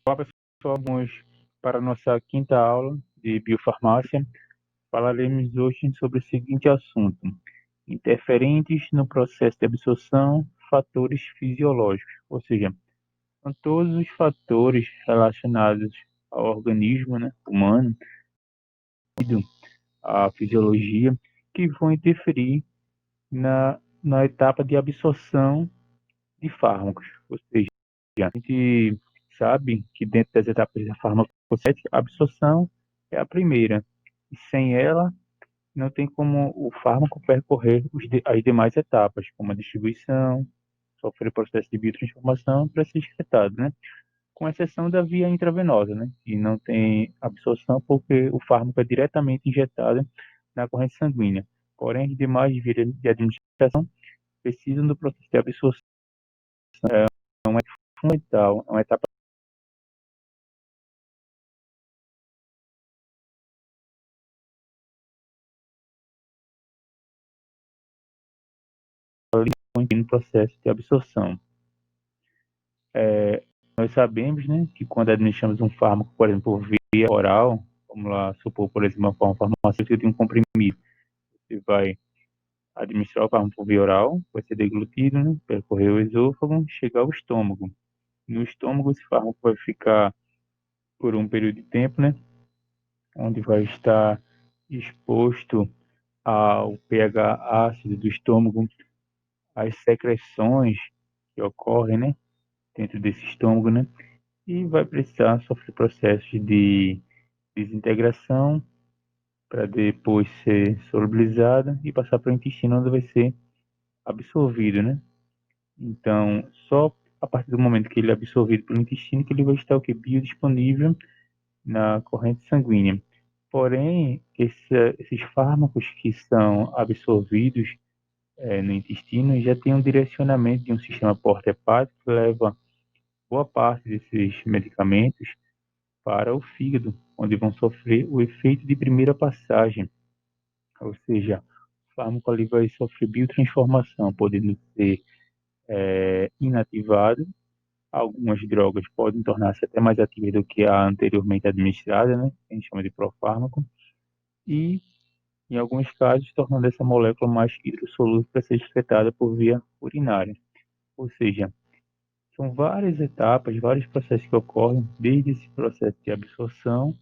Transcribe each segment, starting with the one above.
Olá, pessoal, vamos para a nossa quinta aula de biofarmácia. Falaremos hoje sobre o seguinte assunto: interferentes no processo de absorção, fatores fisiológicos, ou seja, são todos os fatores relacionados ao organismo, né, humano, à fisiologia, que vão interferir na etapa de absorção de fármacos. Ou seja, a gente sabe que dentro das etapas da farmacocinética, a absorção é a primeira. E sem ela, não tem como o fármaco percorrer as demais etapas, como a distribuição, sofrer processo de biotransformação para ser excretado, né? Com exceção da via intravenosa, né? Que não tem absorção porque o fármaco é diretamente injetado na corrente sanguínea. Porém, as demais vias de administração precisam do processo de absorção. É uma etapa fundamental, é uma etapa no processo de absorção. Nós sabemos, né, que quando administramos um fármaco, por exemplo, por via oral, vamos lá supor, por exemplo, uma forma farmacêutica de um comprimido, você vai administrar o fármaco por via oral, vai ser deglutido, né, percorrer o esôfago, chegar ao estômago. No estômago, esse fármaco vai ficar por um período de tempo, né, onde vai estar exposto ao pH ácido do estômago, às secreções que ocorrem, né, dentro desse estômago, né, e vai precisar sofrer processos de desintegração para depois ser solubilizado e passar para o intestino, onde vai ser absorvido, né? Então, só a partir do momento que ele é absorvido pelo intestino que ele vai estar o que biodisponível na corrente sanguínea. Porém, esses fármacos que são absorvidos no intestino já tem um direcionamento de um sistema porta-hepático que leva boa parte desses medicamentos para o fígado, onde vão sofrer o efeito de primeira passagem, ou seja, o fármaco ali vai sofrer biotransformação, podendo ser inativado. Algumas drogas podem tornar-se até mais ativas do que a anteriormente administrada, né? Que a gente chama de profármaco, e em alguns casos tornando essa molécula mais hidrossolúvel para ser excretada por via urinária. Ou seja, são várias etapas, vários processos que ocorrem desde esse processo de absorção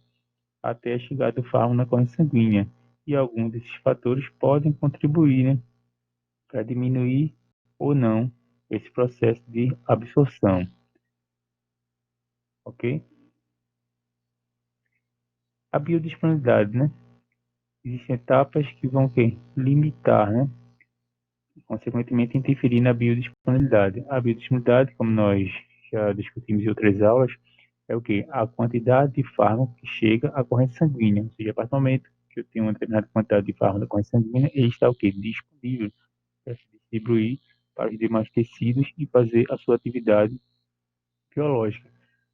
até a chegada do fármaco na corrente sanguínea. E alguns desses fatores podem contribuir, né, para diminuir ou não esse processo de absorção, ok? A biodisponibilidade, né? Existem etapas que vão que limitar, né? E, consequentemente, interferir na biodisponibilidade. A biodisponibilidade, como nós já discutimos em outras aulas, é o que? A quantidade de fármaco que chega à corrente sanguínea. Ou seja, a partir do momento que eu tenho uma determinada quantidade de fármaco na corrente sanguínea, ele está o que? Disponível para se distribuir para os demais tecidos e fazer a sua atividade biológica.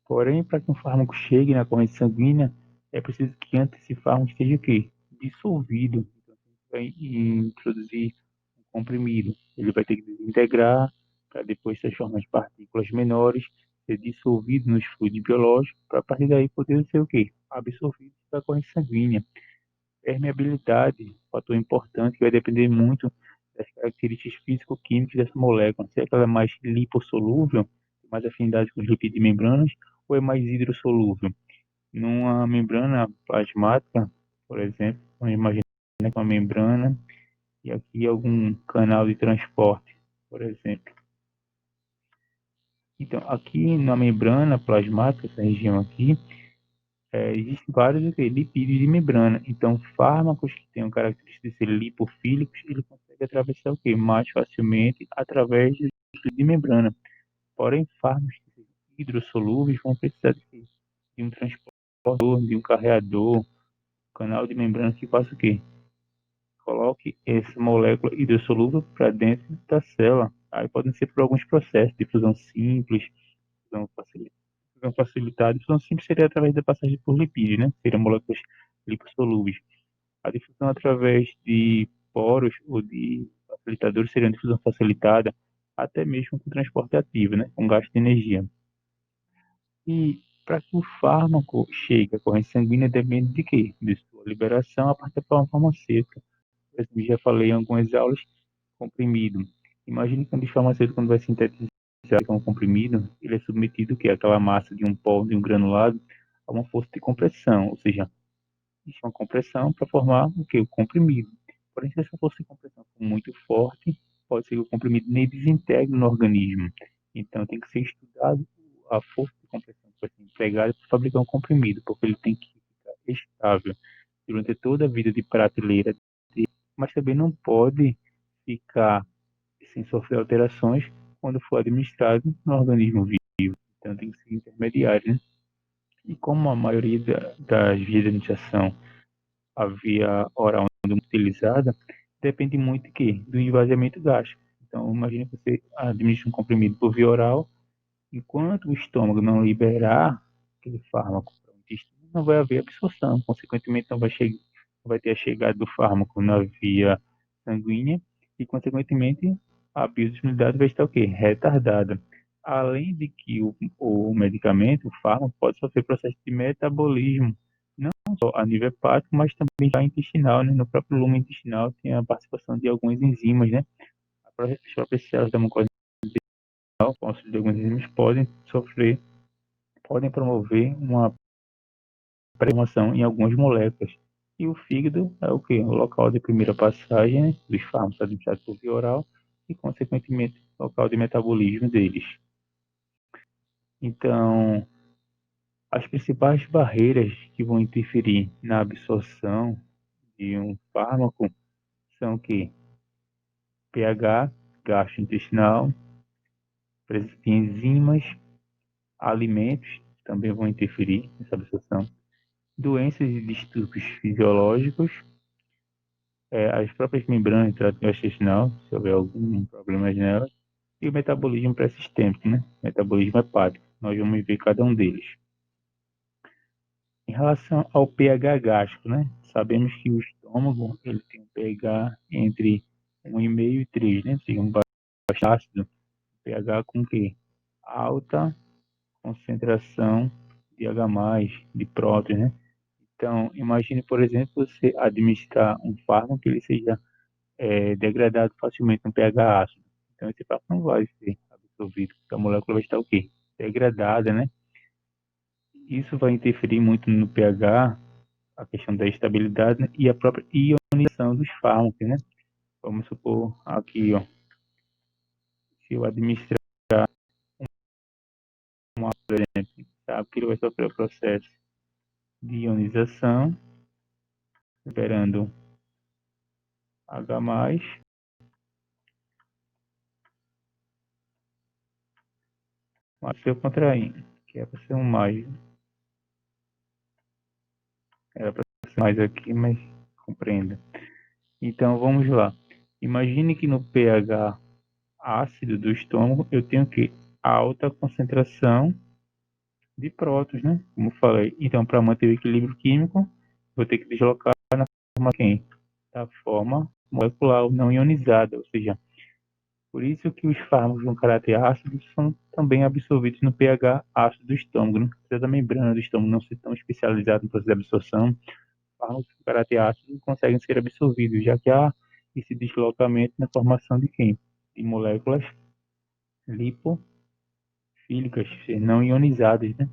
Porém, para que um fármaco chegue na corrente sanguínea, é preciso que antes esse fármaco esteja o quê? Dissolvido. Então, a gente vai introduzir um comprimido. Ele vai ter que desintegrar para depois se transformar em partículas menores, ser dissolvido nos fluidos biológicos, para a partir daí poder ser o quê? Absorvido pela corrente sanguínea. Permeabilidade, fator importante que vai depender muito das características físico-químicas dessa molécula. Se ela é mais lipossolúvel, tem mais afinidade com os lipídios de membranas, ou é mais hidrossolúvel. Numa membrana plasmática, por exemplo, vamos imaginar com uma membrana e aqui algum canal de transporte, por exemplo. Então, aqui na membrana plasmática, essa região aqui, existem vários lipídios de membrana. Então, fármacos que tenham características de ser lipofílicos, ele consegue atravessar o quê? Mais facilmente através de lipídios de membrana. Porém, fármacos que sejam hidrossolúveis vão precisar de um transportador, de um carreador, canal de membrana que faça o quê? Coloque essa molécula hidrossolúvel para dentro da célula. Aí podem ser por alguns processos de fusão simples, fusão facilitada. Fusão facilitada, fusão simples seria através da passagem por lipídios, né? Seriam moléculas lipossolúveis. A difusão através de poros ou de facilitadores seria uma difusão facilitada, até mesmo com transporte ativo, né? Com gasto de energia. E para que o fármaco chegue à corrente sanguínea depende de quê? De sua liberação a partir da forma farmacêutica. Por exemplo, já falei em algumas aulas, comprimido. Imagine que um farmacêutico, quando vai sintetizar um comprimido, ele é submetido que aquela massa de um pó, de um granulado, a uma força de compressão, ou seja, existe uma compressão para formar o que? O comprimido. Porém, se essa força de compressão for muito forte, pode ser que o comprimido nem desintegre no organismo. Então, tem que ser estudado a força de compressão que vai ser empregada para fabricar um comprimido, porque ele tem que ficar estável durante toda a vida de prateleira, mas também não pode ficar sem sofrer alterações quando for administrado no organismo vivo. Então, tem que ser intermediário, né? E como a maioria das vias de administração, a via oral é muito utilizada, depende muito de quê? Do esvaziamento gástrico. Então, imagine que você administra um comprimido por via oral, enquanto o estômago não liberar aquele fármaco para o intestino, não vai haver absorção. Consequentemente, não vai ter a chegada do fármaco na via sanguínea e, consequentemente, a biodisponibilidade vai estar o quê? Retardada. Além de que o medicamento, o fármaco, pode sofrer processo de metabolismo, não só a nível hepático, mas também já intestinal, né? No próprio lume intestinal tem a participação de algumas enzimas, né? As próprias células da mucosa intestinal, com auxílio de algumas enzimas, podem promover uma pré-formação em algumas moléculas. E o fígado é o que? O local de primeira passagem, né, dos fármacos administrados por via oral e, consequentemente, local de metabolismo deles. Então, as principais barreiras que vão interferir na absorção de um fármaco são que pH gastrointestinal, presença de enzimas, alimentos também vão interferir nessa absorção, doenças e distúrbios fisiológicos, as próprias membranas do trato gastrointestinal, se houver algum problema nelas, e o metabolismo pré-sistêmico, né? Metabolismo hepático. Nós vamos ver cada um deles. Em relação ao pH gástrico, né? Sabemos que o estômago ele tem um pH entre 1,5 e 3, né? Ou seja, um baixo ácido, pH com que? Alta concentração de H+, de prótons, né? Então, imagine, por exemplo, você administrar um fármaco que ele seja degradado facilmente no pH ácido. Então, esse fármaco não vai ser absorvido, porque a molécula vai estar o quê? Degradada, né? Isso vai interferir muito no pH, a questão da estabilidade, né? E a própria ionização dos fármacos, né? Vamos supor aqui, ó, se eu administrar uma, por exemplo, sabe que ele vai sofrer o processo de ionização, liberando H+, mas se eu contrair, que é para ser um mais, era para ser mais aqui, mas compreenda. Então vamos lá. Imagine que no pH ácido do estômago eu tenho que alta concentração de prótons, né? Como eu falei. Então, para manter o equilíbrio químico, vou ter que deslocar na forma quem? Da forma molecular não ionizada, ou seja, por isso que os fármacos com caráter ácido são também absorvidos no pH ácido do estômago, né? Apesar da membrana do estômago não ser tão especializada no processo de absorção, fármacos com caráter ácido conseguem ser absorvidos, já que há esse deslocamento na formação de quem? De moléculas lipofílicas, não ionizadas, né?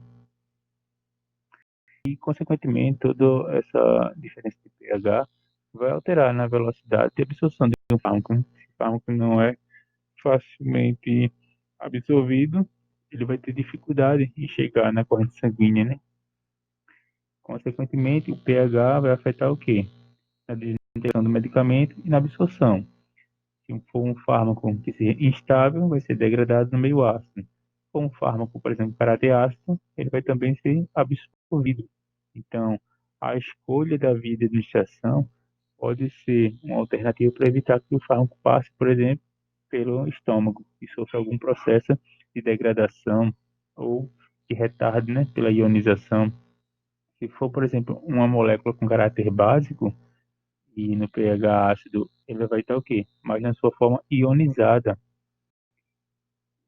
E, consequentemente, toda essa diferença de pH vai alterar na velocidade de absorção de um fármaco, né? Se o fármaco não é facilmente absorvido, ele vai ter dificuldade em chegar na corrente sanguínea, né? Consequentemente, o pH vai afetar o quê? Na desintegração do medicamento e na absorção. Se for um fármaco que seja instável, vai ser degradado no meio ácido. Se for um fármaco, por exemplo, caráter ácido, ele vai também ser absorvido. Então, a escolha da via de administração pode ser uma alternativa para evitar que o fármaco passe, por exemplo, pelo estômago e sofra algum processo de degradação ou de retardo, né, pela ionização. Se for, por exemplo, uma molécula com caráter básico, e no pH ácido ele vai estar o quê? Mas na sua forma ionizada,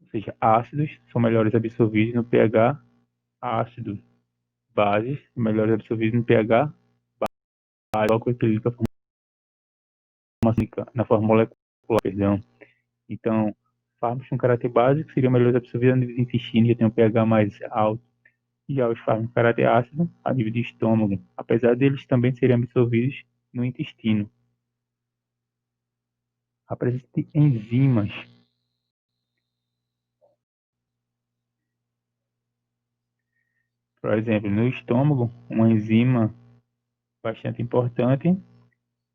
ou seja, ácidos são melhores absorvidos no pH ácidos, bases, melhores absorvidos no pH, logo equilíbrio na forma molecular, perdão. Então, fármacos com caráter básico seriam melhores absorvidos a nível do intestino, que tem um pH mais alto, e já os fármacos com caráter ácido a nível do estômago, apesar deles também serem absorvidos no intestino. A presença de enzimas. Por exemplo, no estômago, uma enzima bastante importante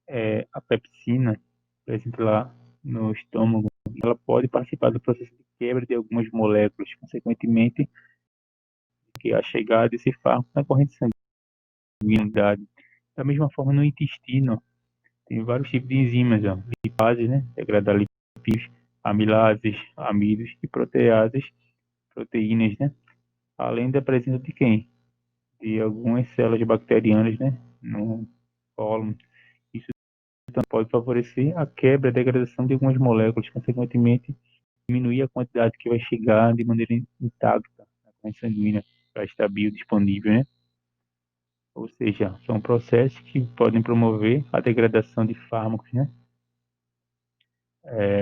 é a pepsina, presente lá no estômago. Ela pode participar do processo de quebra de algumas moléculas, consequentemente, que a chegada desse fármaco na corrente sanguínea. Da mesma forma, no intestino, tem vários tipos de enzimas, ó, lipases, né, degradar lipídios, amilases, amidos e proteases, proteínas, né, além da presença de quem? De algumas células bacterianas, né, no cólon. Isso também pode favorecer a quebra e a degradação de algumas moléculas, consequentemente, diminuir a quantidade que vai chegar de maneira intacta na corrente sanguínea para estar biodisponível, né? Ou seja, são processos que podem promover a degradação de fármacos, né?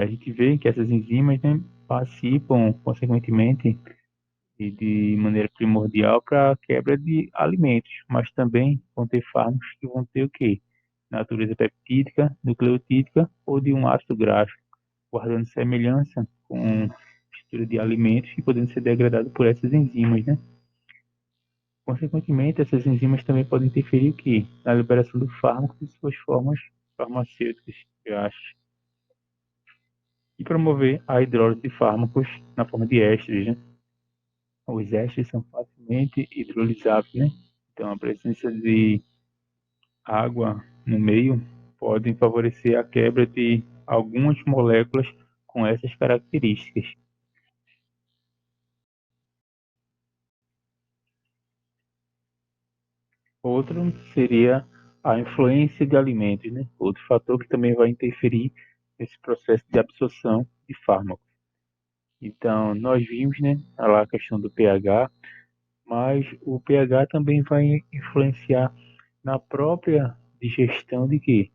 A gente vê que essas enzimas, né, participam, consequentemente, e de maneira primordial para a quebra de alimentos, mas também vão ter fármacos que vão ter o quê? Natureza peptídica, nucleotídica ou de um ácido gráfico, guardando semelhança com a estrutura de alimentos e podendo ser degradado por essas enzimas, né? Consequentemente, essas enzimas também podem interferir aqui na liberação do fármaco e suas formas farmacêuticas, eu acho, e promover a hidrólise de fármacos na forma de ésteres, né? Os ésteres são facilmente hidrolisáveis, né? Então, a presença de água no meio pode favorecer a quebra de algumas moléculas com essas características. Outro seria a influência de alimentos, né? Outro fator que também vai interferir nesse processo de absorção de fármacos. Então, nós vimos, né, lá a questão do pH, mas o pH também vai influenciar na própria digestão de quê?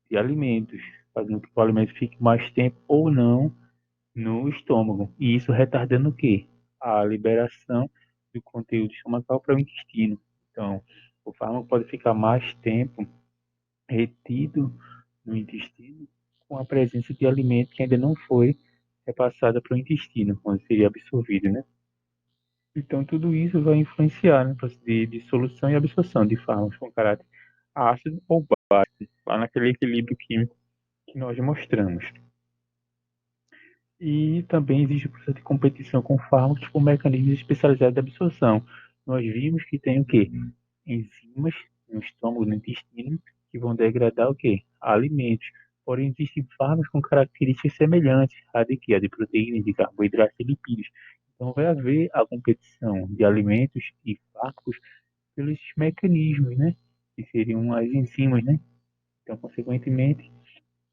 De alimentos, fazendo com que o alimento fique mais tempo ou não no estômago. E isso retardando o quê? A liberação do conteúdo estomacal para o intestino. Então, o fármaco pode ficar mais tempo retido no intestino com a presença de alimento que ainda não foi repassado para o intestino, quando seria absorvido, né? Então, tudo isso vai influenciar no processo de dissolução e absorção de fármacos com caráter ácido ou básico, lá naquele equilíbrio químico que nós mostramos. E também existe o processo de competição com fármacos por mecanismos especializados de absorção. Nós vimos que tem o quê? Enzimas no estômago, no intestino, que vão degradar o quê? Alimentos. Porém, existem fármacos com características semelhantes à de quê? A de proteínas, de carboidratos e lipídios. Então, vai haver a competição de alimentos e fármacos pelos mecanismos, né? Que seriam as enzimas, né? Então, consequentemente,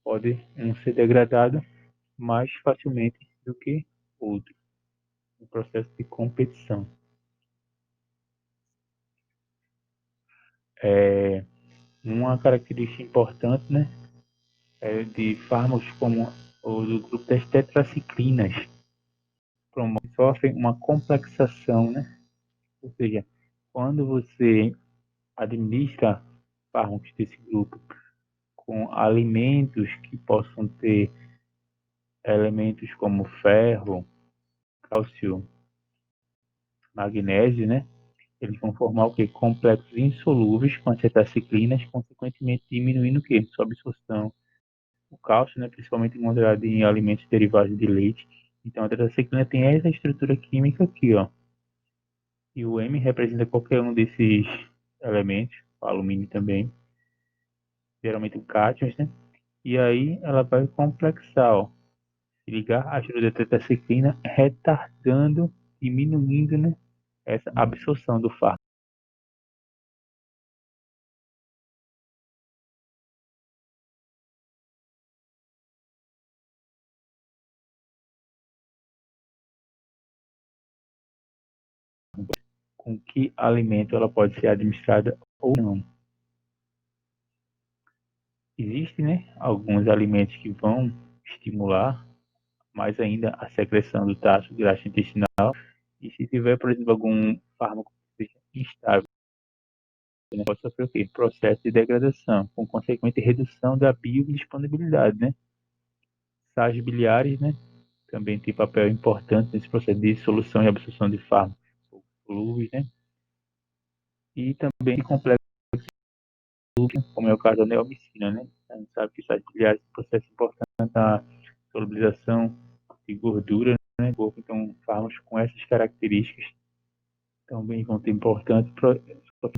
pode um ser degradado mais facilmente do que outro, no processo de competição. Uma característica importante, né, é de fármacos como o do grupo das tetraciclinas, sofrem uma complexação, né? Ou seja, quando você administra fármacos desse grupo com alimentos que possam ter elementos como ferro, cálcio, magnésio, né? Eles vão formar o quê? Complexos insolúveis com as tetraciclinas, consequentemente diminuindo o quê? Sua absorção. O cálcio, né, principalmente encontrado em alimentos derivados de leite. Então, a tetraciclina tem essa estrutura química aqui, ó. E o M representa qualquer um desses elementos, o alumínio também, geralmente o cátions, né? E aí ela vai complexar, ó, ligar a estrutura da tetraciclina, retardando, diminuindo, né, essa absorção do fármaco. com que alimento ela pode ser administrada ou não. Existem, né, alguns alimentos que vão estimular mais ainda a secreção do trato gastrointestinal. E se tiver, por exemplo, algum fármaco que seja instável, né, pode sofrer o quê? Processo de degradação, com consequente redução da biodisponibilidade, né? Sais biliares, né, também tem papel importante nesse processo de dissolução e absorção de fármacos solúveis, né? E também complexo, como é o caso da neomicina, né? A gente sabe que sais biliares é um processo importante da solubilização de gordura, né? Então, fármacos com essas características também vão ter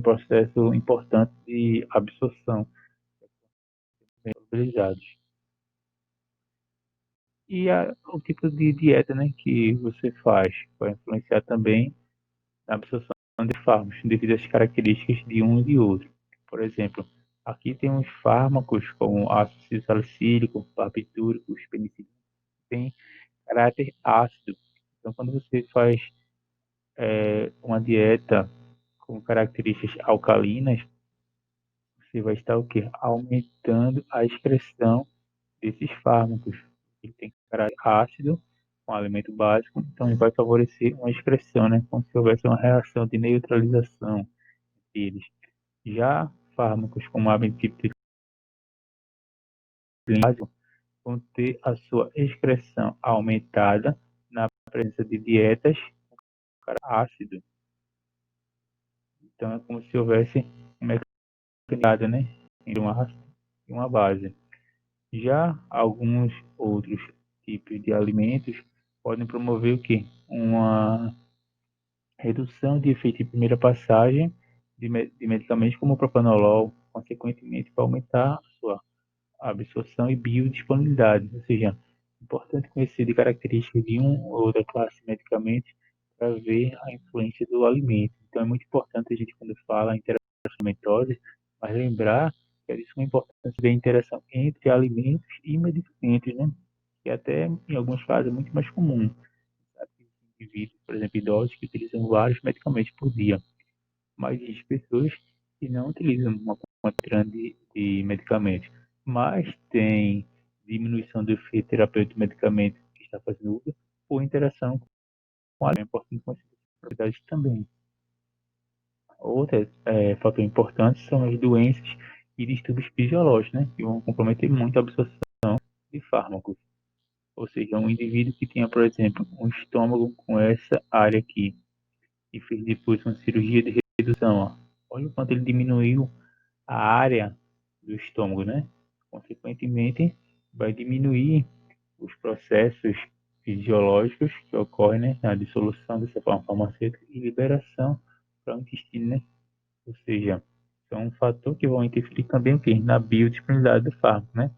processo importante de absorção solubilizados. E o tipo de dieta, né, que você faz vai influenciar também na absorção de fármacos devido às características de um e de outro. Por exemplo, aqui tem uns fármacos como ácido salicílico, barbitúrico, penicilina, tem caráter ácido. Então, quando você faz uma dieta com características alcalinas, você vai estar o quê? Aumentando a excreção desses fármacos. Ele tem caráter ácido, um alimento básico, então ele vai favorecer uma excreção, né? Como se houvesse uma reação de neutralização deles. Já fármacos como a amitriptilina vão ter a sua excreção aumentada na presença de dietas com ácido. Então é como se houvesse um mecanismo, né, entre uma ácido e uma base. Já alguns outros tipos de alimentos podem promover o quê? Uma redução de efeito em primeira passagem de medicamentos como o propanolol, consequentemente vai aumentar a sua absorção e biodisponibilidade, ou seja, é importante conhecer de características de um ou outra classe de medicamentos para ver a influência do alimento. Então é muito importante a gente, quando fala em interação medicamentosa, mas lembrar que é de suma importância ver a interação entre alimentos e medicamentos, né? Que até em alguns casos é muito mais comum. Sabe? Indivíduos, por exemplo, idosos que utilizam vários medicamentos por dia, mas existem pessoas que não utilizam uma quantidade grande de medicamentos, mas tem diminuição do efeito terapêutico do medicamento que está fazendo uso ou interação com a área. É importante conhecer essas propriedades também. Outro fator importante são as doenças e distúrbios fisiológicos, né, que vão comprometer muito a absorção de fármacos. Ou seja, um indivíduo que tenha, por exemplo, um estômago com essa área aqui e fez depois uma cirurgia de redução, ó. Olha o quanto ele diminuiu a área do estômago, né? Consequentemente, vai diminuir os processos fisiológicos que ocorrem, né, na dissolução dessa forma farmacêutica e liberação para o intestino, né? Ou seja, são um fator que vão interferir também o quê? Na biodisponibilidade do fármaco, né?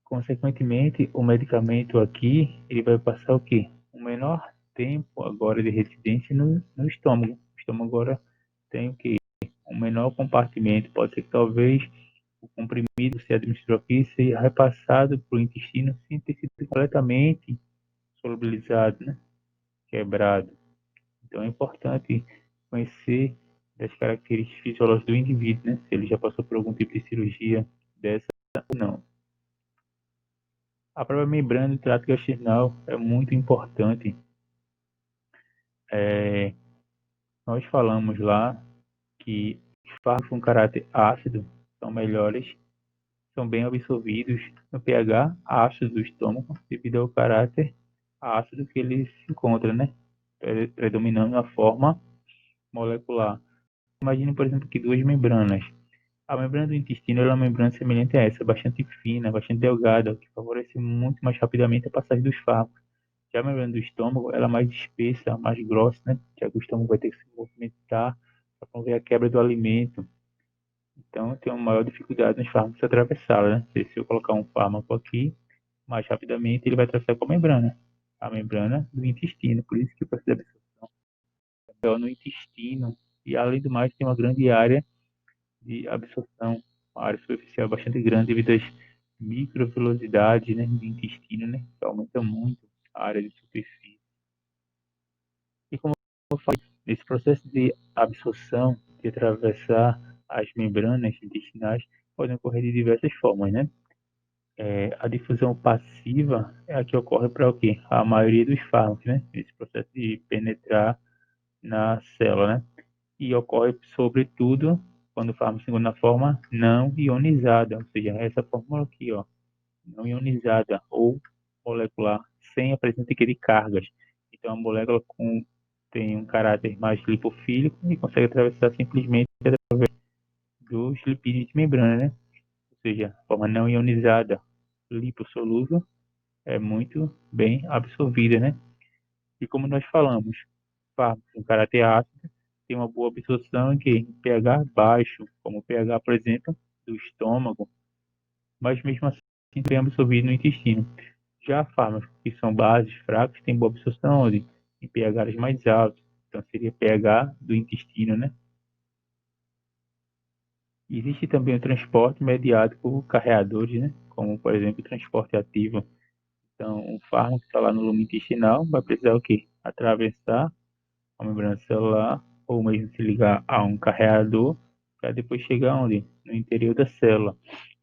Consequentemente, o medicamento aqui, ele vai passar o quê? O menor tempo agora de residência no estômago. O estômago agora tem o quê? Um menor compartimento. Pode ser que talvez o comprimido se administrou aqui seja repassado para o intestino sem ter sido completamente solubilizado, né? Quebrado. Então é importante conhecer das características fisiológicas do indivíduo, né? Se ele já passou por algum tipo de cirurgia dessa ou não. A própria membrana do trato gastrointestinal é muito importante. Nós falamos lá que os fármacos com caráter ácido são melhores, são bem absorvidos no pH ácido do estômago, devido ao caráter ácido que ele se encontra, né? Predominando na forma molecular. Imagine, por exemplo, que duas membranas. A membrana do intestino é uma membrana semelhante a essa, bastante fina, bastante delgada, que favorece muito mais rapidamente a passagem dos fármacos. Já a membrana do estômago, ela é mais espessa, mais grossa, né? Já que o estômago vai ter que se movimentar para promover a quebra do alimento. Então, tem uma maior dificuldade nos fármacos atravessá-la, né? Se eu colocar um fármaco aqui, mais rapidamente ele vai atravessar com a membrana do intestino. Por isso que o processo de absorção é no intestino. E, além do mais, tem uma grande área de absorção, uma área superficial bastante grande devido às microvelocidades, né, do intestino, né? Que aumenta muito a área de superfície. E como eu falei, Nesse processo de absorção, de atravessar as membranas intestinais, podem ocorrer de diversas formas, né? A difusão passiva é a que ocorre para o quê? A maioria dos fármacos, né? Esse processo de penetrar na célula, né? E ocorre, sobretudo, quando o fármaco se encontra na forma não ionizada, ou seja, essa fórmula aqui, ó, não ionizada ou molecular, sem a presença de cargas. Então, a molécula tem um caráter mais lipofílico e consegue atravessar simplesmente dos lipídios de membrana, né? Ou seja, a forma não ionizada, lipossolúvel, é muito bem absorvida, né? E como nós falamos, fármacos com caráter ácido tem uma boa absorção em pH baixo, como o pH, por exemplo, do estômago, mas mesmo assim bem absorvido no intestino. Já fármacos que são bases fracas têm boa absorção onde? Em pHs mais altos, então seria pH do intestino, né? Existe também o transporte mediado por carreadores, né? Como, por exemplo, o transporte ativo. Então, um fármaco que está lá no lume intestinal vai precisar o quê? Atravessar a membrana celular ou mesmo se ligar a um carreador para depois chegar onde? No interior da célula.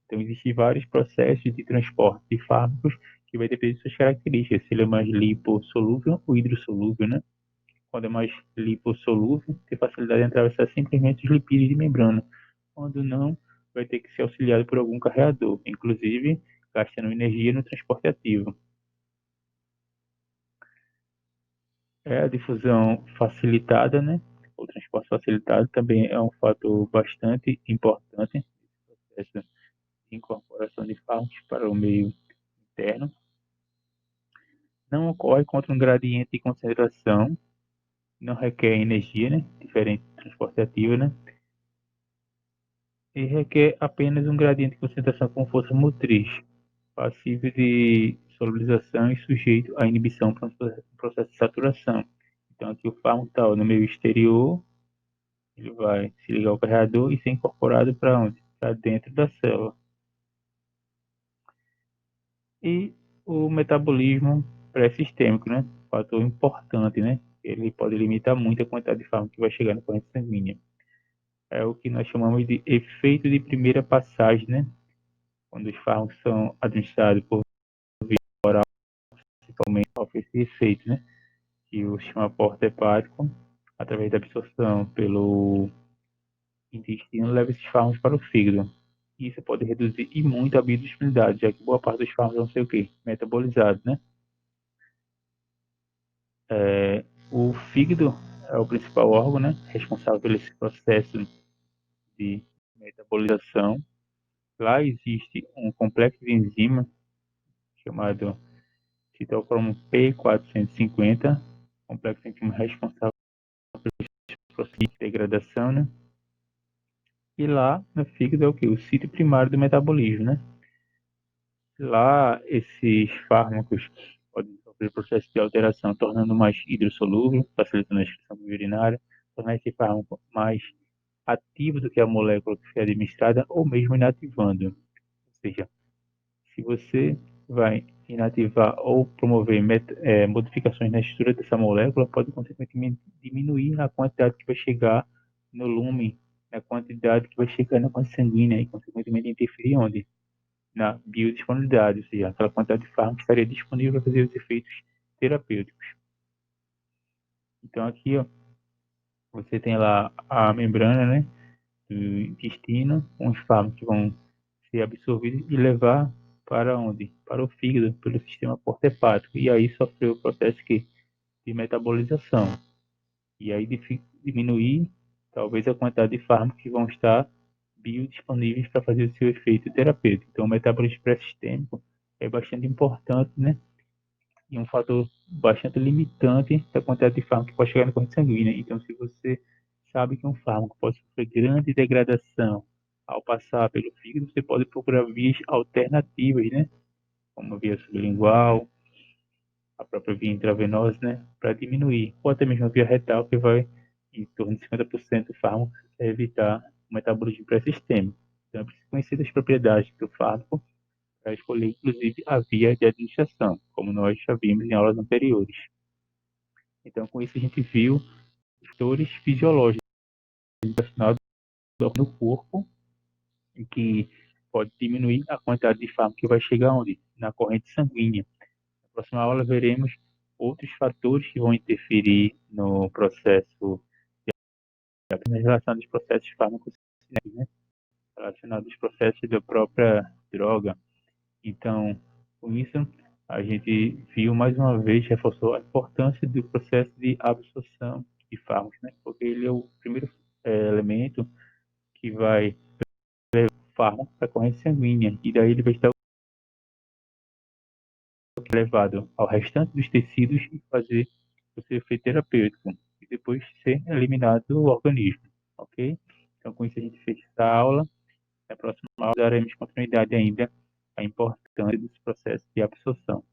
Então, existem vários processos de transporte de fármacos que vai depender de suas características, se ele é mais lipossolúvel ou hidrossolúvel, né? Quando é mais lipossolúvel, tem facilidade em atravessar simplesmente os lipídios de membrana. Quando não, vai ter que ser auxiliado por algum carreador, inclusive gastando energia no transporte ativo. A difusão facilitada, né? O transporte facilitado também é um fator bastante importante nesse processo de incorporação de fármacos para o meio interno. Não ocorre contra um gradiente de concentração, não requer energia, né? Diferente do transporte ativo, né? E requer apenas um gradiente de concentração com força motriz, passível de solubilização e sujeito à inibição para um processo de saturação. Então, aqui o fármaco está no meio exterior, ele vai se ligar ao carregador e ser incorporado para onde? Para dentro da célula. E o metabolismo pré-sistêmico, né? Fator importante, né? Ele pode limitar muito a quantidade de fármaco que vai chegar na corrente sanguínea. É o que nós chamamos de efeito de primeira passagem, né? Quando os fármacos são administrados por via oral, principalmente oferece esse efeito, né? Que o sistema porta-hepático, através da absorção pelo intestino, leva esses fármacos para o fígado. Isso pode reduzir e muito a biodisponibilidade, já que boa parte dos fármacos vão ser o quê? Metabolizados, né? O fígado é o principal órgão, né? Responsável pelo esse processo de metabolização. Lá existe um complexo de enzima chamado citocromo P450, complexo de enzima responsável pelo processo de degradação, né? E lá no fígado é o que? O sítio primário do metabolismo, né? Lá esses fármacos podem sofrer processo de alteração, tornando mais hidrossolúvel, facilitando a excreção urinária, tornar esse fármaco mais ativo do que a molécula que foi administrada ou mesmo inativando. Ou seja, se você vai inativar ou promover modificações na estrutura dessa molécula, pode consequentemente diminuir a quantidade que vai chegar no lume, a quantidade que vai chegar na corrente sanguínea e, consequentemente, interferir onde? Na biodisponibilidade, ou seja, aquela quantidade de fármaco que estaria disponível para fazer os efeitos terapêuticos. Então, aqui, ó, você tem lá a membrana, né, do intestino, com os fármacos que vão ser absorvidos e levar para onde? Para o fígado, pelo sistema porta-hepático. E aí sofreu o processo de metabolização. E aí diminuir, talvez, a quantidade de fármacos que vão estar biodisponíveis para fazer o seu efeito terapêutico. Então, o metabolismo pré-sistêmico é bastante importante, né? E um fator bastante limitante da quantidade de fármaco que pode chegar na corrente sanguínea. Então, se você sabe que um fármaco pode sofrer grande degradação ao passar pelo fígado, você pode procurar vias alternativas, né? Como a via sublingual, a própria via intravenosa, né? Para diminuir, ou até mesmo a via retal, que vai em torno de 50% do fármaco, para evitar o metabolismo pré-sistêmico. Então, é preciso conhecer as propriedades do fármaco para escolher, inclusive, a via de administração, como nós já vimos em aulas anteriores. Então, com isso, a gente viu fatores fisiológicos relacionados no corpo, em que pode diminuir a quantidade de fármaco que vai chegar onde? Na corrente sanguínea. Na próxima aula veremos outros fatores que vão interferir no processo relacionados aos processos farmacocinéticos, né? Relacionados aos processos da própria droga. Então, com isso, a gente viu mais uma vez, reforçou a importância do processo de absorção de fármacos, né? Porque ele é o primeiro elemento que vai levar o fármaco para a corrente sanguínea, e daí ele vai estar levado ao restante dos tecidos e fazer o seu efeito terapêutico, e depois ser eliminado do organismo, ok? Então, com isso a gente fecha essa aula. Na próxima aula daremos continuidade ainda à importância dos processos de absorção.